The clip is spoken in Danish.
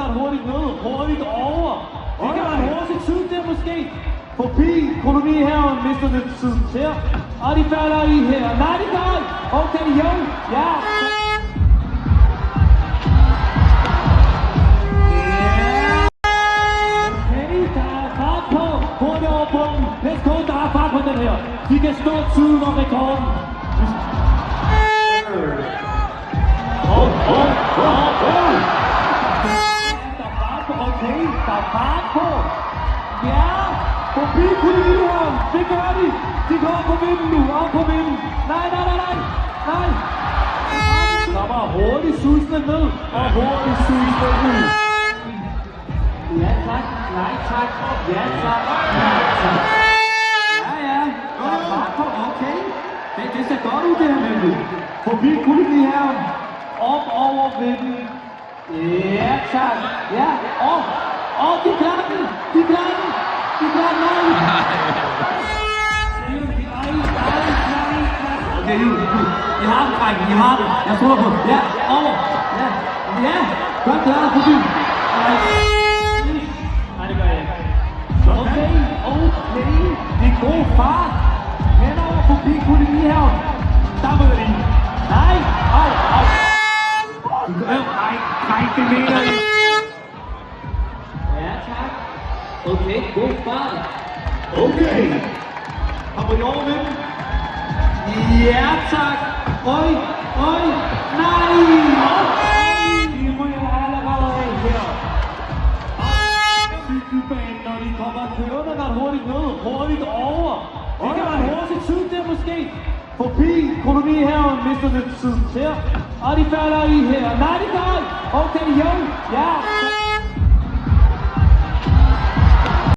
ret hurtigt ned, hurtigt over. Det kan være hurtigt tid der måske. Forbi kolonihaven mister lidt tid her. Og de falder i her. Nej, de gør ikke. Okay, jo. Ja. Okay, der er fart på. Hurtigt over bunden. Let's go, der er fart på den her. De kan stå tiden og rekorden. Okay, der er fart på. Ja, forbi kolonihaven. Det gør de. De går på vinden nu. Op på vinden. Nej. Der var hurtigt susende ned. Og hurtigt susende ud. Ja tak. Nej tak. Ja tak. Nej tak. Ja. Der er fart på. Okay. Det ser godt ud det her med. Forbi kolonihaven. Op over vinden. Ja tak. Ja. Og de klarer den. Nej. Okay, I har den, drenge. I har den. Jeg tror på. Ja, over. Ja. Godt klaret forbi. Nej, det gør jeg ikke. Okay. Det er god fart. Henover forbi kolonihaven. Der møder de. Nej. Nej, det mener I. Ja, tak. Okay, god fart. Okay. Kommer I over med den? Ja, tak. Øj. Nej. De ryger allerede af her. Cykelbanen, når de kommer kørende ret hurtigt ned, hurtigt over. Det kan være hurtigt tid der måske. Forbi kolonihaven mister lidt tid her. Og de falder i her. Nej, de gør ikke. Okay, jo. Ja.